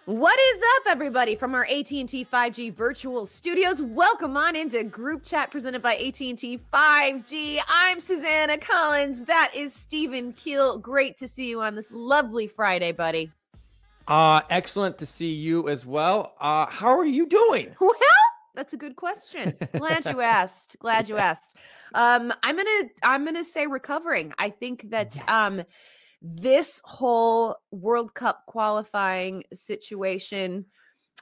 What is up, everybody, from our AT&T 5G virtual studios? Welcome on into Group Chat presented by AT&T 5G. I'm Susannah Collins. That is Stephen Keel. Great to see you on this lovely Friday, buddy. Excellent to see you as well. How are you doing? Well, that's a good question. Glad you asked. Glad you asked. I'm gonna say recovering. I think that this whole World Cup qualifying situation,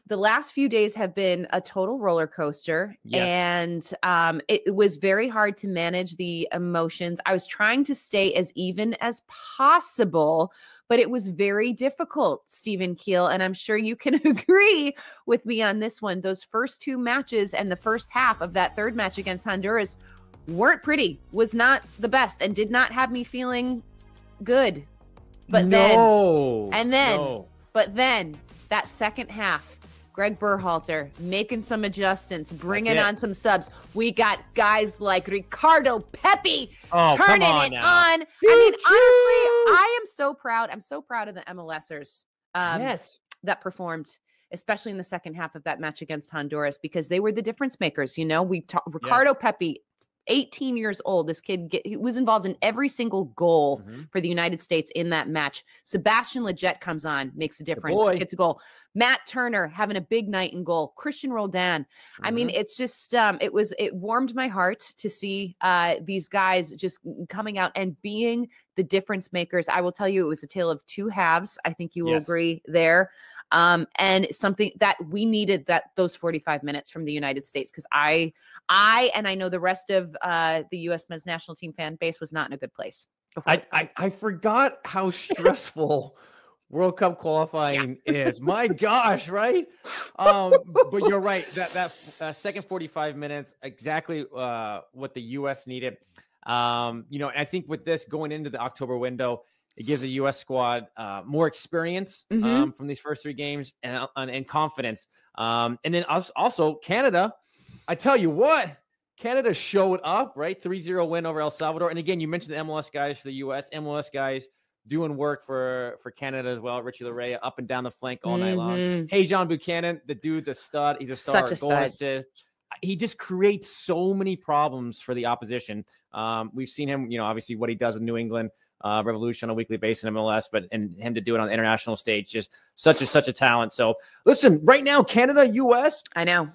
the last few days have been a total roller coaster. Yes. And it was very hard to manage the emotions. I was trying to stay as even as possible, but it was very difficult, Stephen Keel. And I'm sure you can agree with me on this one. Those first two matches and the first half of that third match against Honduras weren't pretty, was not the best, and did not have me feeling good. But then that second half, Greg Berhalter making some adjustments, bringing on some subs. We got guys like Ricardo Pepi turning it on. I mean, honestly, I am so proud. I'm so proud of the MLSers that performed, especially in the second half of that match against Honduras, because they were the difference makers. You know, Ricardo Pepi, 18 years old. This kid he was involved in every single goal for the United States in that match. Sebastian Lletget comes on, makes a difference, gets a goal. Matt Turner having a big night in goal. Christian Roldan. I mean, it's just it warmed my heart to see these guys just coming out and being the difference makers. I will tell you, it was a tale of two halves. I think you will agree there. And something that we needed, that those 45 minutes from the United States, because I know the rest of the U.S. men's national team fan base was not in a good place. I forgot how stressful World Cup qualifying is. My gosh, right? But you're right. That second 45 minutes, exactly what the U.S. needed. I think with this going into the October window, it gives the U.S. squad more experience from these first three games and confidence. And then also Canada, I tell you what, Canada showed up, right? 3-0 win over El Salvador. And again, you mentioned the MLS guys for the U.S. MLS guys doing work for Canada as well. Richie Larea up and down the flank all night long. Tajon Buchanan, the dude's a stud. He's a star. Goal assist. He just creates so many problems for the opposition. We've seen him, obviously what he does with New England Revolution on a weekly basis in MLS, and him to do it on the international stage, just such a talent. So listen, right now, Canada, US, I know.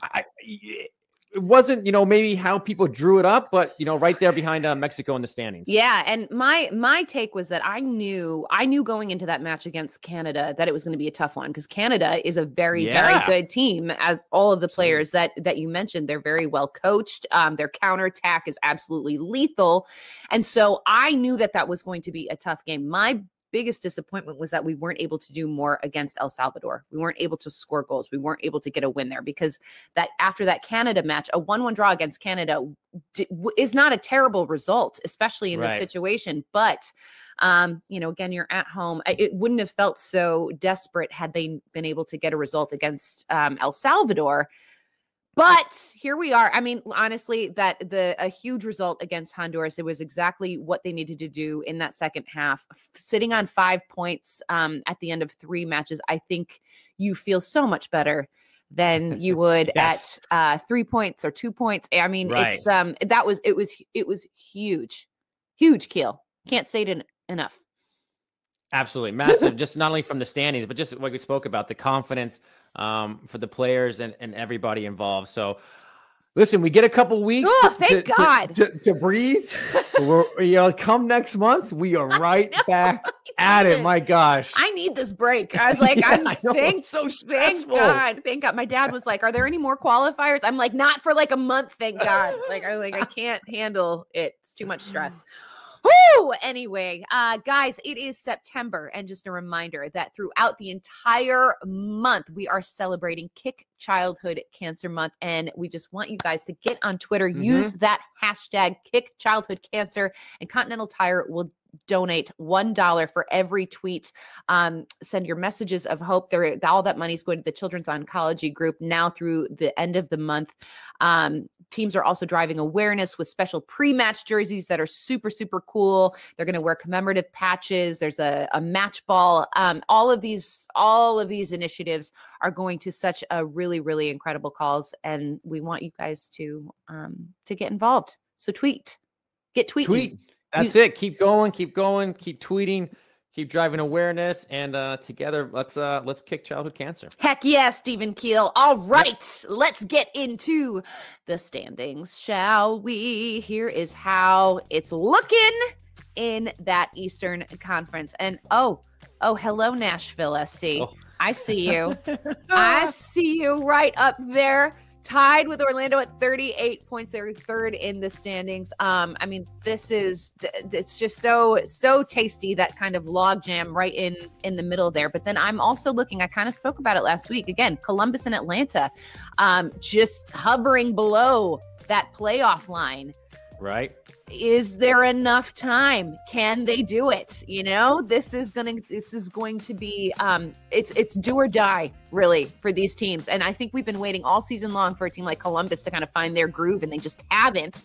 It wasn't, maybe how people drew it up, but, right there behind Mexico in the standings. Yeah. And my take was that I knew going into that match against Canada that it was going to be a tough one, because Canada is a very, very good team. As all of the players that you mentioned, they're very well coached. Their counterattack is absolutely lethal. And so I knew that was going to be a tough game. My biggest disappointment was that we weren't able to do more against El Salvador. We weren't able to score goals. We weren't able to get a win there, because that after that Canada match, a 1-1 draw against Canada is not a terrible result, especially in this situation. But, again, you're at home. It wouldn't have felt so desperate had they been able to get a result against El Salvador. But here we are. I mean, honestly, a huge result against Honduras. It was exactly what they needed to do in that second half. Sitting on 5 points at the end of 3 matches, I think you feel so much better than you would at 3 points or 2 points. I mean, it was huge, Keel. Can't say it enough. Absolutely massive, just not only from the standings, but just what we spoke about, the confidence for the players and everybody involved. So listen, we get a couple weeks thank God to breathe. Come next month, we are right back at it. My gosh, I need this break. I was like, thank God. My dad was like, are there any more qualifiers? I'm like, not for like a month, thank God. I can't handle it. It's too much stress. Whoo! Anyway, guys, it is September, and just a reminder that throughout the entire month, we are celebrating Kick Childhood Cancer Month, and we just want you guys to get on Twitter, use that hashtag Kick Childhood Cancer, and Continental Tire will donate $1 for every tweet. Send your messages of hope. All that money is going to the Children's Oncology Group now through the end of the month. Teams are also driving awareness with special pre-match jerseys that are super, super cool. They're going to wear commemorative patches. There's a match ball. All of these initiatives are going to such a really, really incredible cause. And we want you guys to get involved. So get tweeting. Tweet. That's it. Keep going, keep tweeting, keep driving awareness, and together let's kick childhood cancer. Heck yeah, Stephen Keel. All right, let's get into the standings, shall we? Here is how it's looking in that Eastern Conference. And oh, hello, Nashville SC. Oh. I see you. I see you right up there. Tied with Orlando at 38 points. They're third in the standings. I mean, it's just so tasty, that kind of log jam right in the middle there. But then I'm also looking, I kind of spoke about it last week. Again, Columbus and Atlanta just hovering below that playoff line. Right. Is there enough time? Can they do it? This is going to be it's do or die, really, for these teams. And I think we've been waiting all season long for a team like Columbus to kind of find their groove, and they just haven't,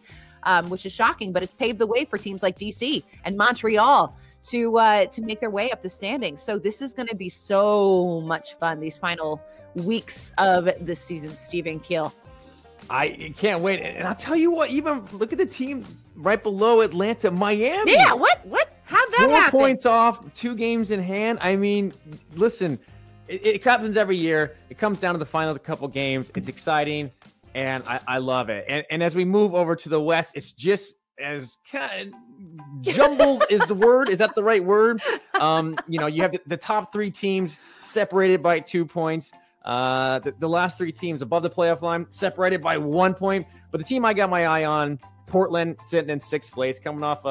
which is shocking. But it's paved the way for teams like DC and Montreal to make their way up the standings. So this is going to be so much fun, these final weeks of the season. Stephen Keel. I can't wait. And I'll tell you what, even look at the team right below Atlanta, Miami. Yeah, what? How'd that happen? 4 points off, 2 games in hand. I mean, listen, it happens every year. It comes down to the final couple games. It's exciting, and I love it. And as we move over to the West, it's just as kind of jumbled is the word. Is that the right word? You have the top 3 teams separated by 2 points. The last 3 teams above the playoff line separated by 1 point. But the team I got my eye on, Portland, sitting in 6th place, coming off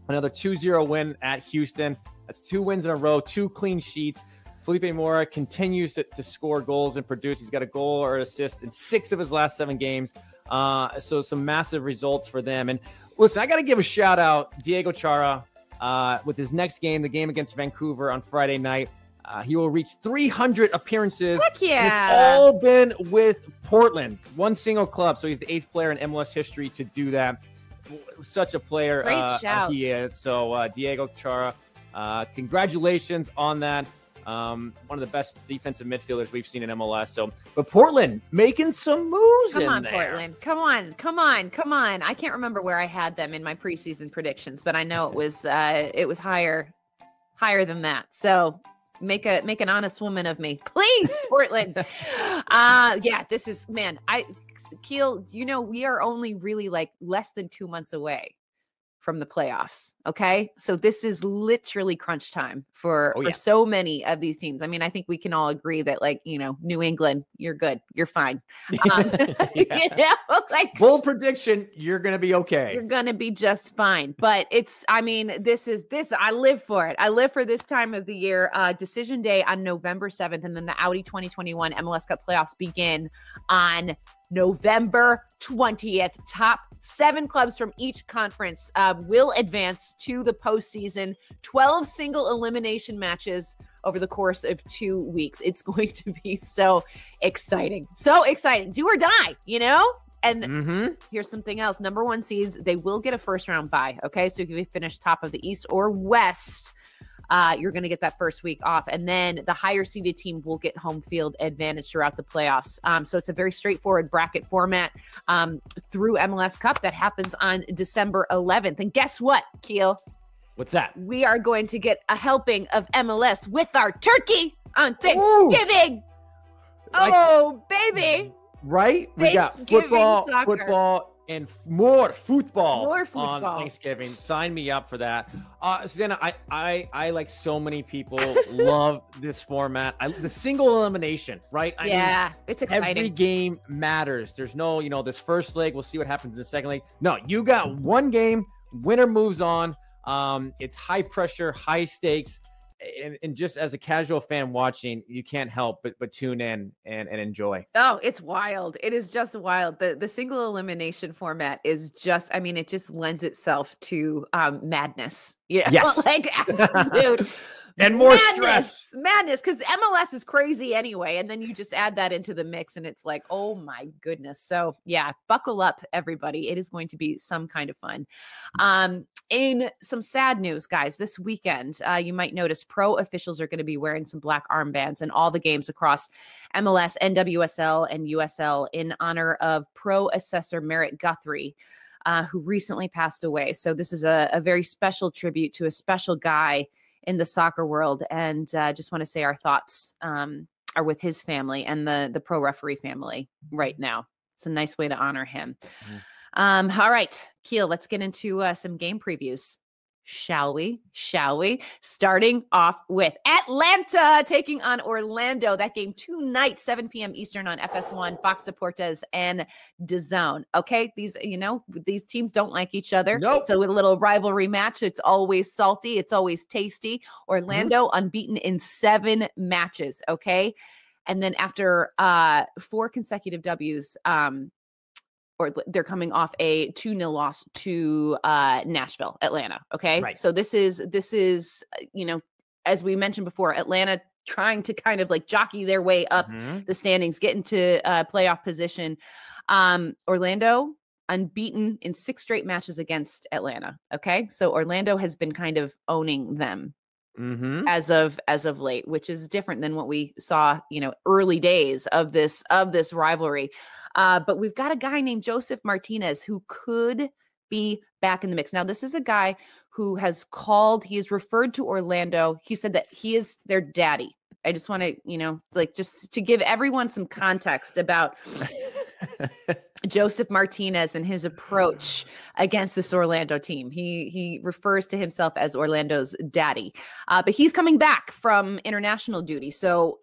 another 2-0 win at Houston. That's 2 wins in a row, 2 clean sheets. Felipe Mora continues to score goals and produce. He's got a goal or assist in 6 of his last 7 games. So some massive results for them. And listen, I got to give a shout out Diego Chara with his next game, the game against Vancouver on Friday night. He will reach 300 appearances. Heck yeah. And it's all been with Portland, one single club. So he's the 8th player in MLS history to do that. Such a player he is. So Diego Chara, congratulations on that. One of the best defensive midfielders we've seen in MLS. So, but Portland making some moves. Come on, there. Portland. Come on. I can't remember where I had them in my preseason predictions, but I know it was higher than that. So make an honest woman of me, please, Portland. This is, man, Keel, we are only really like less than 2 months away from the playoffs. Okay. So this is literally crunch time for so many of these teams. I mean, I think we can all agree that New England, you're good. You're fine. Bold prediction. You're going to be okay. You're going to be just fine. But I live for it. I live for this time of the year. Decision day on November 7th. And then the Audi 2021 MLS Cup Playoffs begin on November 20th. Top 7 clubs from each conference will advance to the postseason. 12 single elimination matches over the course of 2 weeks. It's going to be so exciting. So exciting. Do or die, And here's something else. Number 1 seeds, they will get a first round bye. Okay. So if you finish top of the East or West, you're going to get that first week off. And then the higher seeded team will get home field advantage throughout the playoffs. So it's a very straightforward bracket format through MLS Cup that happens on December 11th. And guess what, Keel? What's that? We are going to get a helping of MLS with our turkey on Thanksgiving. Oh, baby. Right? We got football, and more football on Thanksgiving. Sign me up for that. Susannah, I like so many people love this format. The single elimination, right? I mean, it's exciting. Every game matters. There's no, this first leg, we'll see what happens in the second leg. No, you got one game, winner moves on. It's high pressure, high stakes. and just as a casual fan watching, you can't help but tune in and enjoy. Oh, it's wild. It is just wild. The single elimination format is just, I mean, it just lends itself to madness. Yeah. Yes. Like absolute and more stress. Madness, because MLS is crazy anyway. And then you just add that into the mix and it's like, oh my goodness. So yeah, buckle up, everybody. It is going to be some kind of fun. In some sad news, guys, this weekend, you might notice pro officials are going to be wearing some black armbands in all the games across MLS, NWSL, and USL in honor of pro assessor Merritt Guthrie, who recently passed away. So this is a very special tribute to a special guy in the soccer world. And just want to say our thoughts are with his family and the pro referee family right now. It's a nice way to honor him. Mm-hmm. All right, Keel, let's get into some game previews. Shall we? Starting off with Atlanta taking on Orlando. That game tonight, 7 p.m. Eastern on FS1, Fox Deportes, and DAZN. Okay, these teams don't like each other. Nope. So with a little rivalry match, it's always salty. It's always tasty. Orlando unbeaten in 7 matches. Okay, and then after 4 consecutive W's, or they're coming off a 2-0 loss to Nashville, Atlanta. Okay. Right. So this is, as we mentioned before, Atlanta trying to kind of like jockey their way up the standings, get into playoff position. Orlando unbeaten in 6 straight matches against Atlanta. Okay. So Orlando has been kind of owning them as of late, which is different than what we saw, early days of this rivalry. But we've got a guy named Joseph Martinez who could be back in the mix. Now, this is a guy who has referred to Orlando. He said that he is their daddy. I just want to, just to give everyone some context about Joseph Martinez and his approach against this Orlando team. He refers to himself as Orlando's daddy, but he's coming back from international duty. So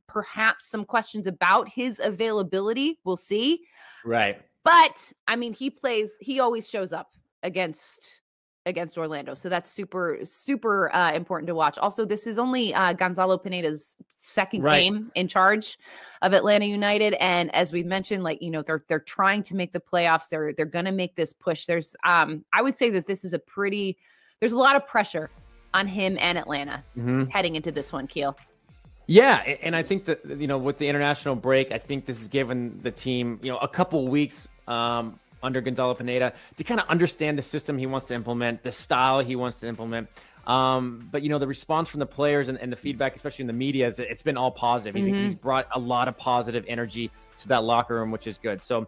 perhaps some questions about his availability. We'll see. Right. But I mean, he always shows up against Orlando. So that's super, super important to watch. Also, this is only Gonzalo Pineda's second game in charge of Atlanta United. And as we mentioned, they're trying to make the playoffs. They're going to make this push. There's, I would say that this is there's a lot of pressure on him and Atlanta heading into this one, Keel. Yeah. And I think that, with the international break, I think this has given the team, a couple weeks, under Gonzalo Pineda to kind of understand the system he wants to implement, the style he wants to implement. But, the response from the players and the feedback, especially in the media, it's been all positive. He's brought a lot of positive energy to that locker room, which is good. So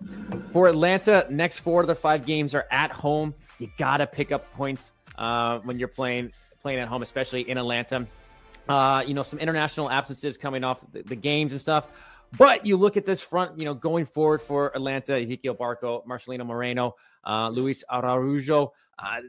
for Atlanta, next 4 of the 5 games are at home. You got to pick up points when you're playing at home, especially in Atlanta. Some international absences coming off the games and stuff. But you look at this front, going forward for Atlanta, Ezequiel Barco, Marcelino Moreno, Luis Araujo,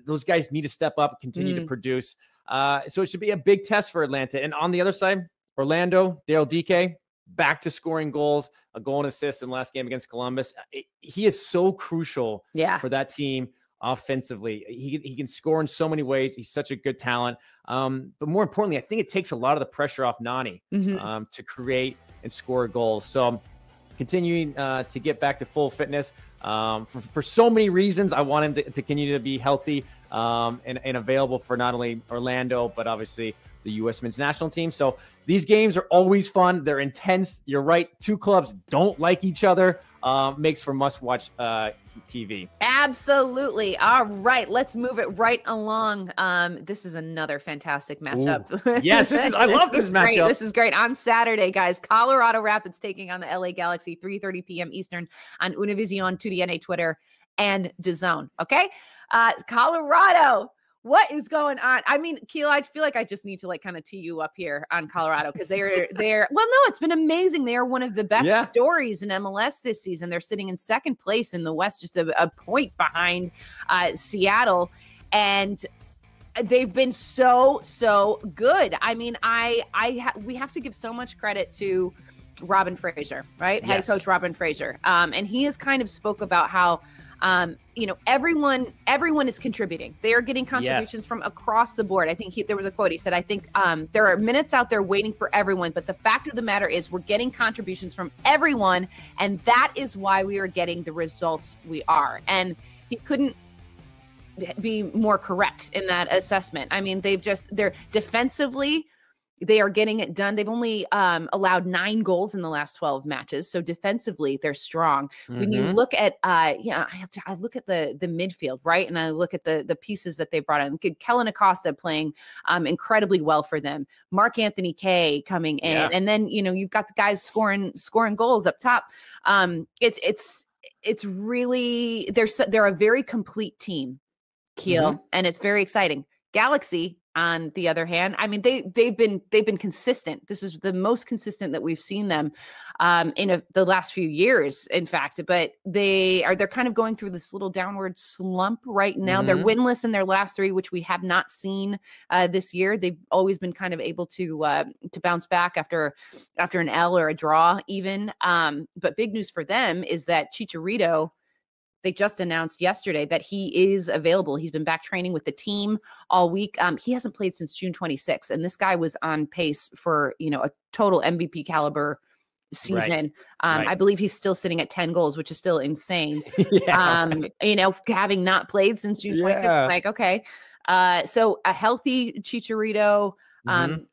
those guys need to step up, continue to produce. So it should be a big test for Atlanta. And on the other side, Orlando, Daryl Dike, back to scoring goals, a goal and assist in the last game against Columbus. He is so crucial for that team offensively. He can score in so many ways. He's such a good talent. But more importantly, I think it takes a lot of the pressure off Nani to create and score goals. So continuing to get back to full fitness for so many reasons. I want him to continue to be healthy and available for not only Orlando, but obviously the U.S. men's national team. So these games are always fun. They're intense. You're right. 2 clubs don't like each other. Makes for must-watch TV. Absolutely. All right, let's move it right along. This is another fantastic matchup. Yes, I love this matchup. Great. This is great. On Saturday, guys, Colorado Rapids taking on the LA Galaxy, 3:30 p.m. Eastern on Univision, 2DNA, Twitter, and DAZN. Okay, Colorado. What is going on? I mean, Keel, I feel like I just need to kind of tee you up here on Colorado because they're well, no, it's been amazing. They are one of the best stories in MLS this season. They're sitting in second place in the West, just a point behind Seattle. And they've been so good. I mean, we have to give so much credit to Robin Fraser, right? Head coach Robin Fraser. And he has kind of spoke about how You know, everyone is contributing. They are getting contributions from across the board. I think there was a quote. He said, I think there are minutes out there waiting for everyone, but the fact of the matter is we're getting contributions from everyone. And that is why we are getting the results we are. And he couldn't be more correct in that assessment. I mean, they're defensively, they are getting it done. They've only allowed 9 goals in the last 12 matches. So defensively, they're strong. When you look at, I look at the midfield, right? And I look at the pieces that they brought in. Kellen Acosta playing incredibly well for them. Mark Anthony Kaye coming in. Yeah. And then, you know, you've got the guys scoring goals up top. It's really, they're a very complete team, Keel, and it's very exciting. Galaxy, on the other hand, I mean, they've been consistent. This is the most consistent that we've seen them in the last few years, in fact. But they're kind of going through this little downward slump right now. They're winless in their last 3, which we have not seen this year. They've always been kind of able to bounce back after an L or a draw, even. But big news for them is that Chicharito. They just announced yesterday that he is available. He's been back training with the team all week. He hasn't played since June 26th, and this guy was on pace for, you know, a total MVP caliber season. Right. I believe he's still sitting at 10 goals, which is still insane. You know, having not played since June 26th, like, okay. So a healthy Chicharito,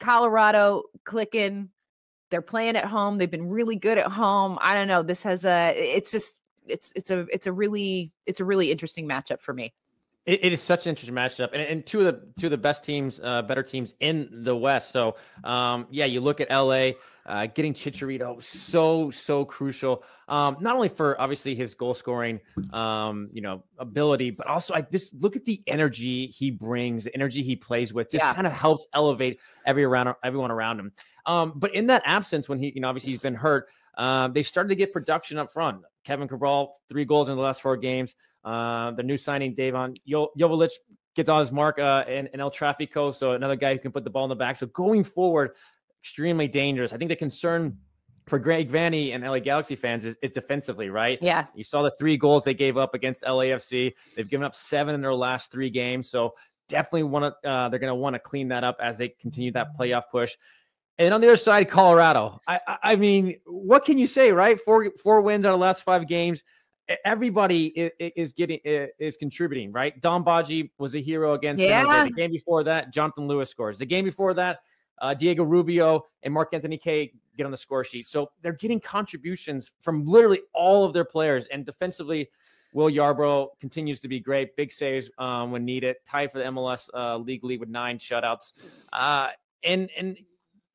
Colorado clicking. They're playing at home. They've been really good at home. I don't know. This has it's a really interesting matchup for me. It is such an interesting matchup, and two of the best teams, better teams in the West. So, you look at LA, getting Chicharito, so crucial. Not only for obviously his goal scoring, ability, but also I just look at the energy he brings, the energy he plays with. This kind of helps elevate everyone around him. But in that absence, when he, obviously he's been hurt, they started to get production up front. Kevin Cabral, 3 goals in the last 4 games. The new signing, Davon Joveljic, gets on his mark in El Trafico. So another guy who can put the ball in the back. So going forward, extremely dangerous. I think the concern for Greg Vanney and LA Galaxy fans is defensively, right? Yeah. You saw the 3 goals they gave up against LAFC. They've given up 7 in their last 3 games. So definitely they're going to want to clean that up as they continue that playoff push. And on the other side, Colorado. I mean, what can you say, right? 4 wins out of the last 5 games. Everybody is contributing, right? Don Badji was a hero against San Jose. The game before that, Jonathan Lewis scores. The game before that, Diego Rubio and Mark Anthony Kaye get on the score sheet. So they're getting contributions from literally all of their players. And defensively, Will Yarbrough continues to be great. Big saves when needed. Tied for the MLS league lead with 9 shutouts. And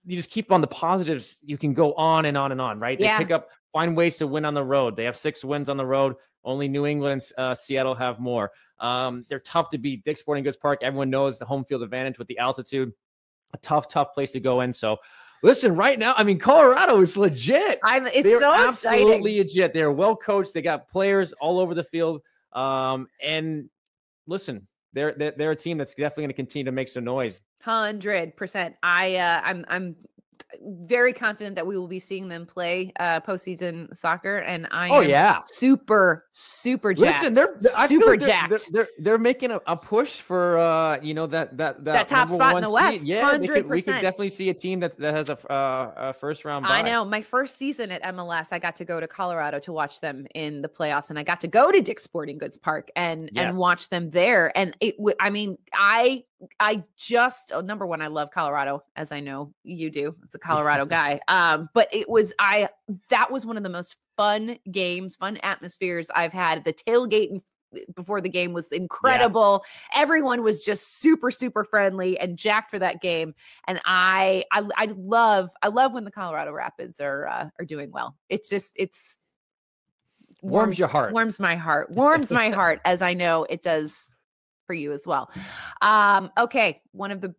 you just keep on the positives. You can go on and on and on, right? They find ways to win on the road. They have 6 wins on the road. Only New England and Seattle have more. They're tough to beat. Dick's Sporting Goods Park, everyone knows the home field advantage with the altitude. A tough place to go in. So listen, right now, I mean, Colorado is legit. It's so absolutely legit. They're well coached. They got players all over the field. And listen, they're a team that's definitely going to continue to make some noise. 100%. I'm very confident that we will be seeing them play postseason soccer, and I am super jacked. Listen, they're making a push for that top spot in the West. Yeah, we could definitely see a team that has a first round bye. I know. My first season at MLS, I got to go to Colorado to watch them in the playoffs, and I got to go to Dick's Sporting Goods Park and watch them there. And I just number one, I love Colorado, as I know you do. It's a Colorado guy. But that was one of the most fun games, fun atmospheres I've had. The tailgate before the game was incredible. Yeah. Everyone was just super friendly and jacked for that game. And I love when the Colorado Rapids are doing well. It's warms your heart. Warms my heart, as I know it does for you as well. Okay. One of the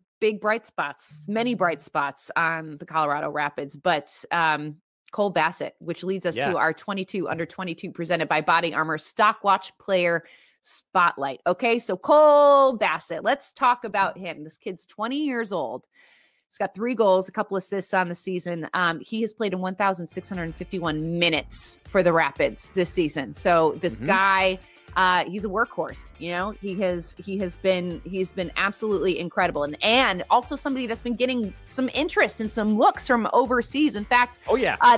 many bright spots on the Colorado Rapids, but Cole Bassett, which leads us to our 22 under 22 presented by Body Armor Stockwatch Player Spotlight. Okay. So Cole Bassett, let's talk about him. This kid's 20 years old. He's got 3 goals, a couple assists on the season. He has played in 1,651 minutes for the Rapids this season. So this guy he's a workhorse. He's been absolutely incredible, and also somebody that's been getting some interest and some looks from overseas. In fact,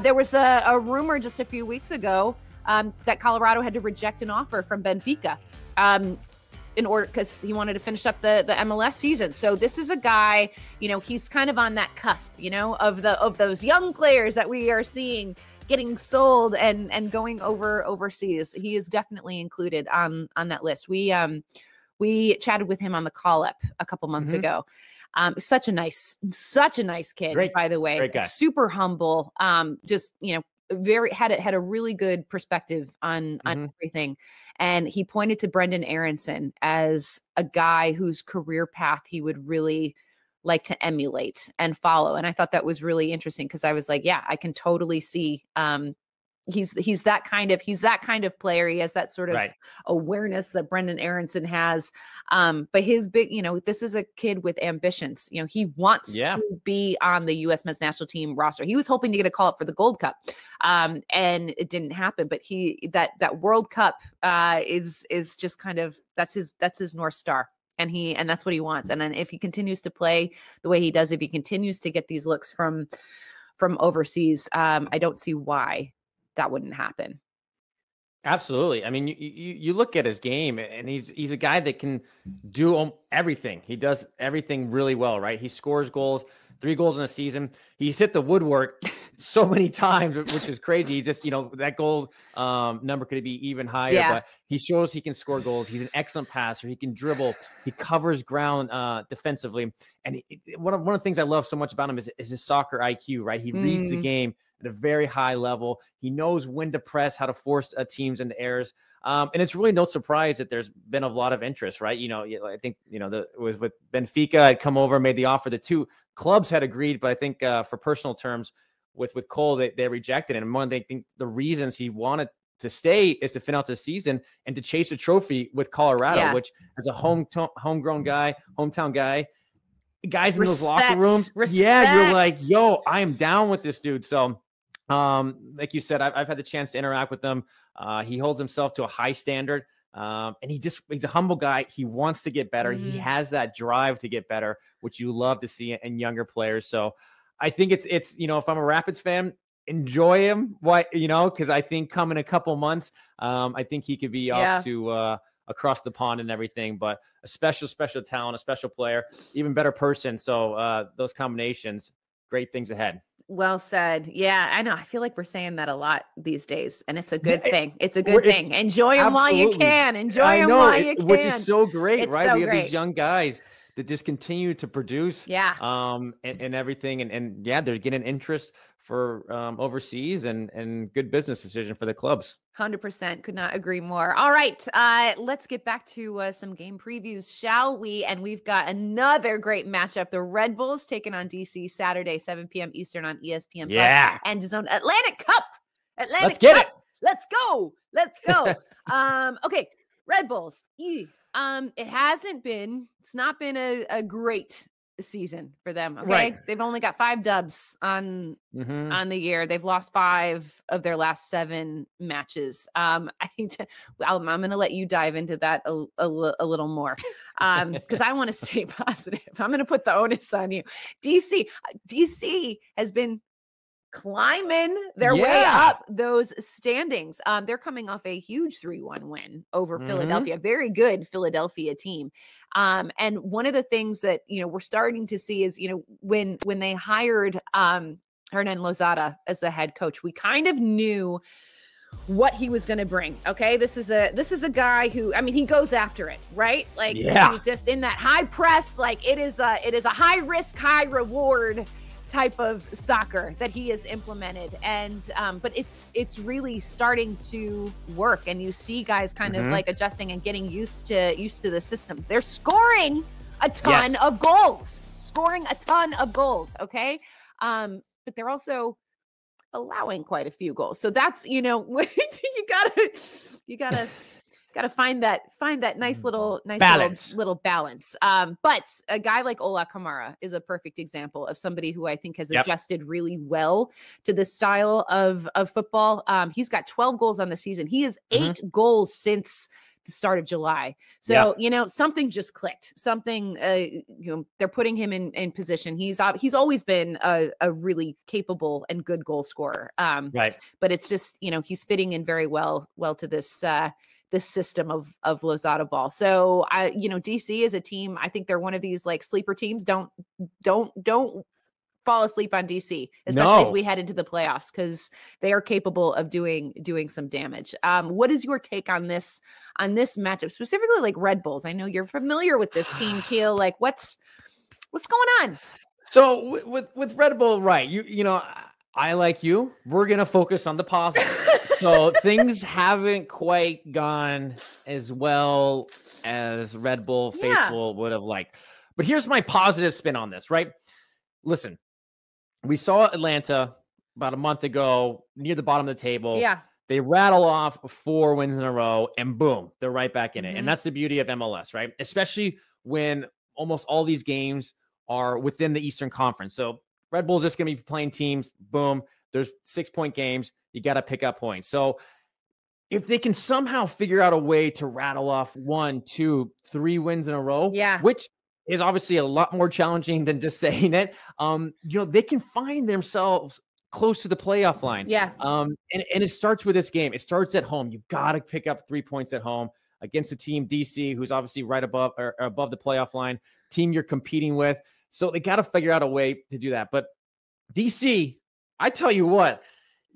there was a rumor just a few weeks ago that Colorado had to reject an offer from Benfica in order, because he wanted to finish up the MLS season. So this is a guy, he's kind of on that cusp, of those young players that we are seeing getting sold and going overseas. He is definitely included on that list. We chatted with him on the call up a couple months ago. Such a nice kid, by the way. Great guy. Super humble. Just, had a really good perspective on everything. And he pointed to Brendan Aronson as a guy whose career path he would really like to emulate and follow. And I thought that was really interesting, because I was like, yeah, I can totally see he's that kind of player. He has that sort of awareness that Brendan Aronson has. But his big, this is a kid with ambitions. He wants to be on the U.S. men's national team roster. He was hoping to get a call up for the Gold Cup, and it didn't happen. But that World Cup is just kind of, that's his North Star. And that's what he wants. And then if he continues to play the way he does, if he continues to get these looks from overseas, I don't see why that wouldn't happen. Absolutely. I mean, you look at his game, and he's a guy that can do everything. He does everything really well, right? He scores goals, 3 goals in a season. He's hit the woodwork so many times, which is crazy. He's just, that goal number could be even higher, but he shows he can score goals. He's an excellent passer. He can dribble. He covers ground defensively. And one of the things I love so much about him is his soccer IQ, right? He reads the game at a very high level. He knows when to press, how to force teams into errors. And it's really no surprise that there's been a lot of interest, right? I think, it was with Benfica had come over, made the offer. The 2 clubs had agreed, but I think for personal terms with Cole, they rejected it. And one, they think the reasons he wanted to stay is to finish out the season and to chase a trophy with Colorado, which as a homegrown guy, hometown guy, guys in those locker rooms. You're like, yo, I am down with this dude. So like you said, I've had the chance to interact with them. He holds himself to a high standard. And he's a humble guy. He wants to get better. He has that drive to get better, which you love to see in younger players. So I think it's, if I'm a Rapids fan, enjoy him, because I think coming a couple months, I think he could be off to across the pond and everything, but a special talent, a special player, even better person. So those combinations, great things ahead. Well said. Yeah, I know. I feel like we're saying that a lot these days, and it's a good thing. It's a good thing. Enjoy them while you can. Enjoy them while you can. Which is so great, right? We have these young guys that just continue to produce and everything. And they're getting interest for overseas and good business decision for the clubs. 100%. Could not agree more. All right. Let's get back to some game previews, shall we? And we've got another great matchup. The Red Bulls taking on DC Saturday, 7 p.m. Eastern on ESPN Plus and DAZN. Atlantic Cup. Let's get it. Let's go. Okay. Red Bulls. It's not been a great season for them. Okay. Right. They've only got 5 dubs on the year. They've lost 5 of their last 7 matches. I'm going to let you dive into that a little more because I want to stay positive. I'm going to put the onus on you. DC has been climbing their way up those standings. They're coming off a huge 3-1 win over Philadelphia. Very good Philadelphia team. And one of the things that, we're starting to see is, when they hired Hernan Lozada as the head coach, we kind of knew what he was going to bring. Okay. This is a guy who, he goes after it, right? Like he's just in that high press. Like it is a high risk, high reward type of soccer that he has implemented. And but it's really starting to work, and you see guys kind of like adjusting and getting used to the system. They're scoring a ton of goals, okay? But they're also allowing quite a few goals. So that's, you gotta find that nice little balance. But a guy like Ola Kamara is a perfect example of somebody who I think has adjusted really well to this style of football. He's got 12 goals on the season. He has 8 goals since the start of July. So, something just clicked. Something, they're putting him in position. He's always been a really capable and good goal scorer. Right. But it's just, he's fitting in very well to this system of Lozada ball. So DC is a team. I think they're one of these like sleeper teams. Don't fall asleep on DC, especially as we head into the playoffs, because they are capable of doing some damage. What is your take on this matchup, specifically like Red Bulls? I know you're familiar with this team, Keel. Like what's going on? So with Red Bull, right? I like you. We're gonna focus on the positive. So things haven't quite gone as well as Red Bull faithful would have liked. But here's my positive spin on this, right? Listen, we saw Atlanta about a month ago near the bottom of the table. Yeah. They rattle off 4 wins in a row and boom, they're right back in it. And that's the beauty of MLS, right? Especially when almost all these games are within the Eastern Conference. So Red Bull's just going to be playing teams. Boom. There's 6-point games. You got to pick up points. So if they can somehow figure out a way to rattle off 1, 2, 3 wins in a row, which is obviously a lot more challenging than just saying it. They can find themselves close to the playoff line. Yeah. And it starts with this game. It starts at home. You got to pick up 3 points at home against a team, DC, who's obviously right above the playoff line, team you're competing with. So they got to figure out a way to do that. But DC, I tell you what,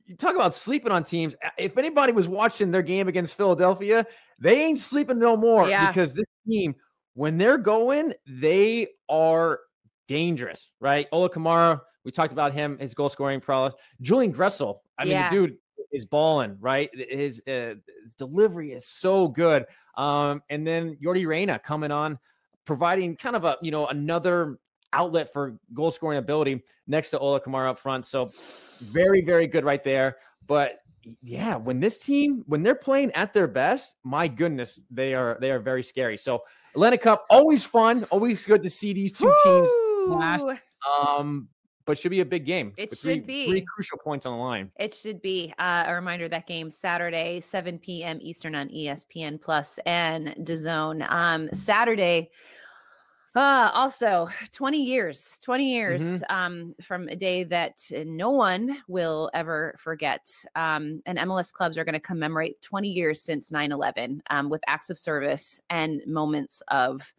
you talk about sleeping on teams. If anybody was watching their game against Philadelphia, they ain't sleeping no more because this team, when they're going, they are dangerous, right? Ola Kamara, we talked about him, his goal scoring prowess. Julian Gressel, I mean, the dude is balling, right? His delivery is so good. And then Yordi Reyna coming on, providing kind of another outlet for goal scoring ability next to Ola Kamara up front. So very, very good right there. But yeah, when they're playing at their best, my goodness, they are very scary. So Atlantic Cup, always fun, always good to see these two teams clash. But should be a big game. It should be 3 crucial points on the line. It should be a reminder that game Saturday, 7 p.m. Eastern on ESPN Plus and DAZN. Saturday. Also 20 years from a day that no one will ever forget. And MLS clubs are going to commemorate 20 years since 9/11 with acts of service and moments of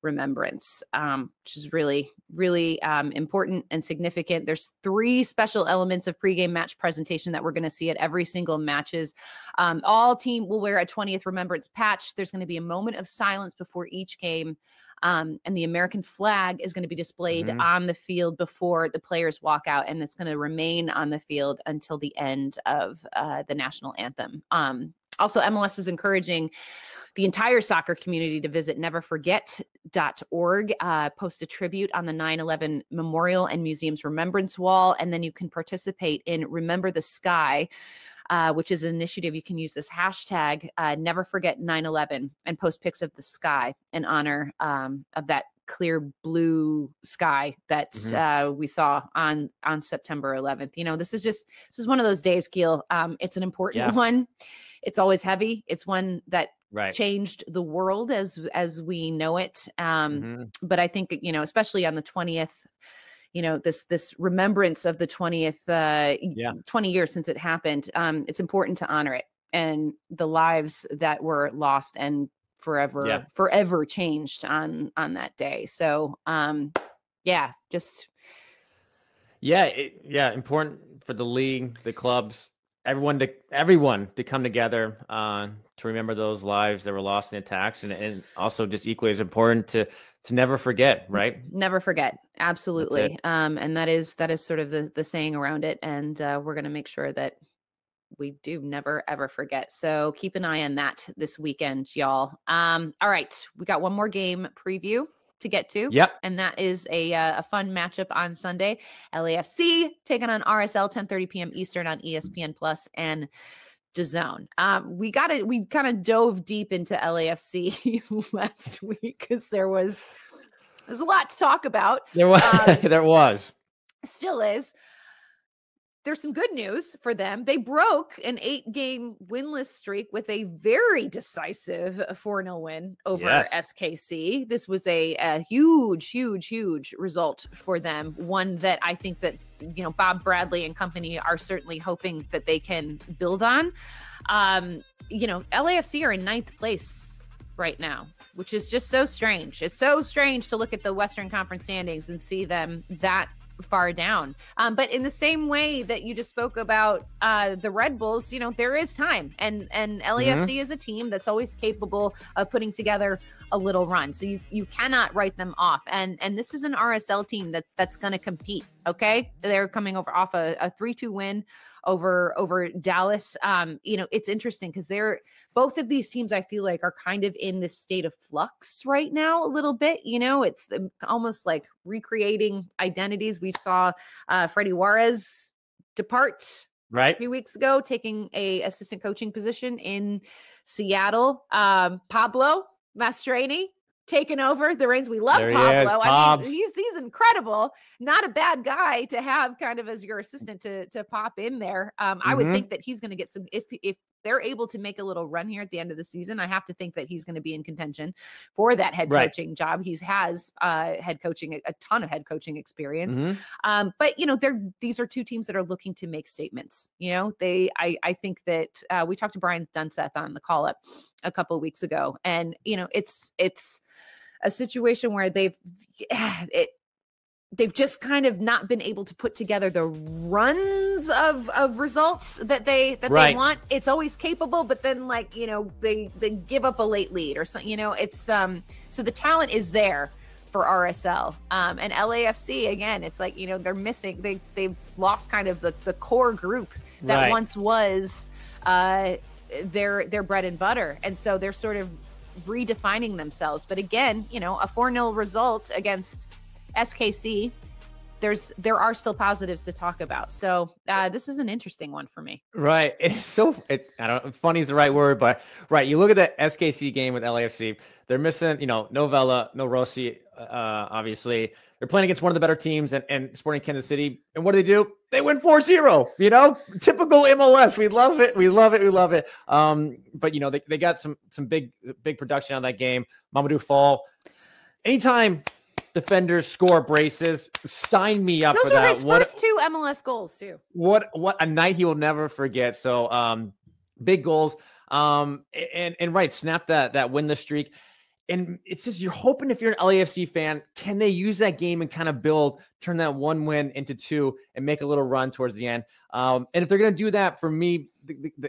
remembrance, which is really, really important and significant. There's 3 special elements of pregame match presentation that we're going to see at every single matches. All team will wear a 20th remembrance patch. There's going to be a moment of silence before each game. And the American flag is going to be displayed on the field before the players walk out, and it's going to remain on the field until the end of the national anthem. Also, MLS is encouraging the entire soccer community to visit neverforget.org, post a tribute on the 9/11 Memorial and Museum's Remembrance Wall, and then you can participate in Remember the Sky, which is an initiative. You can use this hashtag, Never Forget 9/11, and post pics of the sky in honor of that clear blue sky that we saw on September 11th. This is one of those days, Keel. It's an important one. It's always heavy. It's one that changed the world as we know it. But I think, especially on the 20th, this remembrance of the 20th, 20 years since it happened. It's important to honor it and the lives that were lost and forever changed on that day. So, important for the league, the clubs, everyone to come together to remember those lives that were lost in attacks, and also just equally as important to never forget, right? Never forget. Absolutely. And that is sort of the saying around it. And we're going to make sure that we do never, ever forget. So keep an eye on that this weekend, y'all. All right. We got one more game preview to get to. Yep. And that is a fun matchup on Sunday. LAFC taking on RSL, 10:30 p.m. Eastern on ESPN Plus and DAZN. We kind of dove deep into LAFC last week because there's a lot to talk about. There was. Still is. there's some good news for them. They broke an 8-game winless streak with a very decisive 4-0 win over SKC. This was a huge result for them. One that I think that, Bob Bradley and company are certainly hoping that they can build on. LAFC are in 9th place right now, which is just so strange. It's so strange to look at the Western Conference standings and see them that far down. But in the same way that you just spoke about the Red Bulls, there is time, and LAFC is a team that's always capable of putting together a little run. So you cannot write them off. And this is an RSL team that's going to compete. Okay, they're coming off a 3-2 win over Dallas. It's interesting because both of these teams, I feel like, are kind of in this state of flux right now a little bit. It's almost like recreating identities. We saw Freddie Juarez depart a few weeks ago, taking a assistant coaching position in Seattle. Pablo Mastroeni taken over the reins. We love Pablo. I mean, he's incredible. Not a bad guy to have kind of as your assistant to pop in there. I would think that he's going to get some, if they're able to make a little run here at the end of the season, I have to think that he's going to be in contention for that head coaching job. He has head coaching, a ton of head coaching experience. But these are two teams that are looking to make statements. I think that we talked to Brian Dunseth on the call up a couple of weeks ago, and it's a situation where they've just kind of not been able to put together the runs of results that they want. It's always capable, but then they give up a late lead or something. It's so the talent is there for RSL, and LAFC again. It's like they're missing. They've lost kind of the core group that once was their bread and butter, and so they're sort of redefining themselves. But again, a 4-0 result against SKC, there are still positives to talk about. So this is an interesting one for me. Right. Funny is the right word, but you look at the SKC game with LAFC, they're missing, no Vela, no Rossi, obviously. They're playing against one of the better teams and Sporting Kansas City. And what do? They win 4-0, typical MLS. We love it. But they got some big production on that game. Mamadou Fall. Anytime defenders score braces, sign me up for that. Those were his first 2 MLS goals too. What a night he will never forget. So big goals. Snap that winless streak. And it's just, you're hoping, if you're an LAFC fan, can they use that game and kind of turn that 1 win into 2 and make a little run towards the end? And if they're going to do that, for me,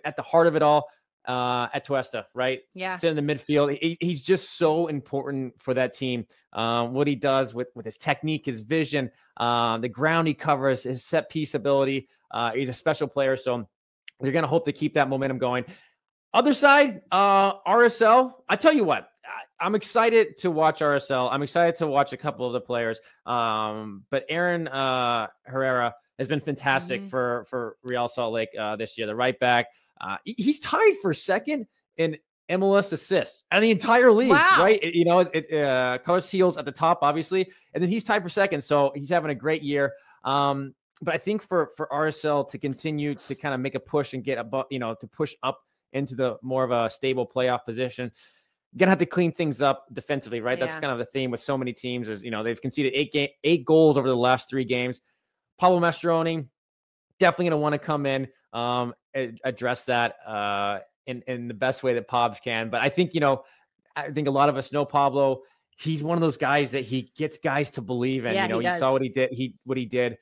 at the heart of it all, Atuesta, right? Yeah. Sitting in the midfield. He's just so important for that team. What he does with his technique, his vision, the ground he covers, his set piece ability. He's a special player. So you're going to hope to keep that momentum going. Other side, RSL. I tell you what, I'm excited to watch RSL. I'm excited to watch a couple of the players. But Aaron Herrera has been fantastic for Real Salt Lake this year. The right back. He's tied for second in MLS assists and the entire league, right? Carlos Heels at the top, obviously, and then he's tied for second. So he's having a great year. But I think for RSL to continue to kind of make a push and get above, to push up into the more of a stable playoff position, gonna have to clean things up defensively, right? That's kind of the theme with so many teams is, they've conceded 8 goals over the last 3 games. Pablo Mastroeni definitely going to want to come in, address that in the best way that Pobs can. But I think, I think a lot of us know Pablo. He's one of those guys that he gets guys to believe in. You saw what he did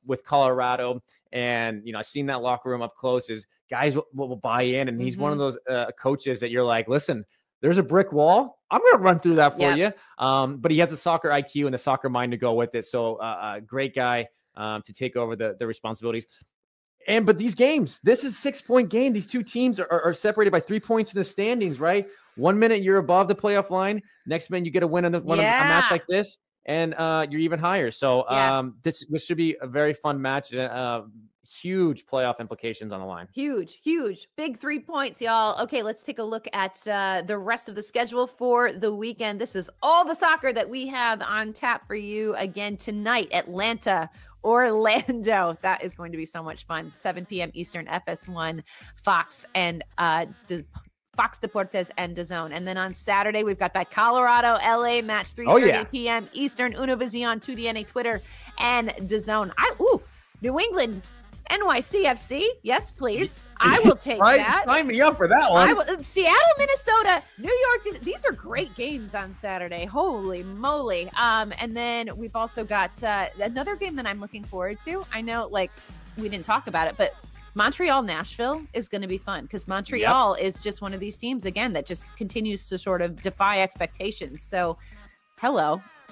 with Colorado. And, I've seen that locker room up close is guys will buy in. And he's one of those coaches that you're like, listen, there's a brick wall. I'm going to run through that for you. But he has the soccer IQ and the soccer mind to go with it. So great guy to take over the responsibilities. But these games, this is 6-point game. These two teams are separated by 3 points in the standings, right? 1 minute you're above the playoff line. Next minute you get a win on a match like this, and you're even higher. So this should be a very fun match. Huge playoff implications on the line. Huge. Big 3 points, y'all. Okay, let's take a look at the rest of the schedule for the weekend. This is all the soccer that we have on tap for you again tonight. Atlanta, Orlando. That is going to be so much fun. 7 p.m. Eastern, FS1, Fox, and Fox Deportes and DAZN. And then on Saturday, we've got that Colorado LA match, 3:30 p.m. Eastern, Univision, 2DNA, Twitter, and DAZN. New England, NYCFC. Yes, please. I will take that. Sign me up for that one. Seattle, Minnesota, New York. These are great games on Saturday. Holy moly. And then we've also got another game that I'm looking forward to. I know, like, we didn't talk about it, but Montreal, Nashville is going to be fun because Montreal is just one of these teams, again, that just continues to sort of defy expectations. So,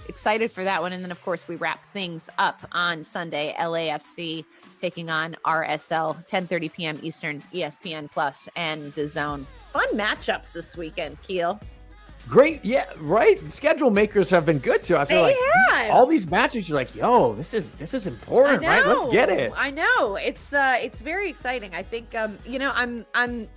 excited for that one. And then, of course, we wrap things up on Sunday, LAFC taking on RSL, 10:30 p.m. Eastern, ESPN Plus, and DAZN. Fun matchups this weekend, Keel. Great. Yeah, right. The schedule makers have been good to us. All these matches, you're like, yo, this is important, right? Let's get it. I know. It's very exciting. I think I'm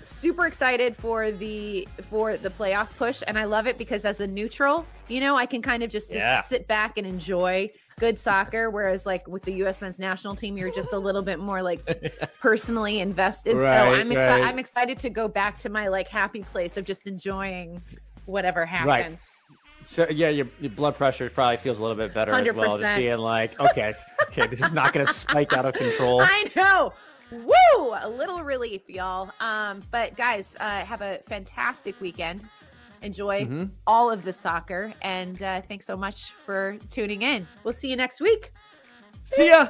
super excited for the playoff push, and I love it because as a neutral, I can kind of just sit back and enjoy good soccer, whereas like with the U.S. men's national team, you're just a little bit more like personally invested. Right, so I'm excited to go back to my like happy place of just enjoying whatever happens. Right. So your blood pressure probably feels a little bit better 100%. as well, just being like, okay, this is not going to spike out of control. I know. Woo! A little relief, y'all. But guys, have a fantastic weekend. Enjoy all of the soccer, and thanks so much for tuning in. We'll see you next week. See ya.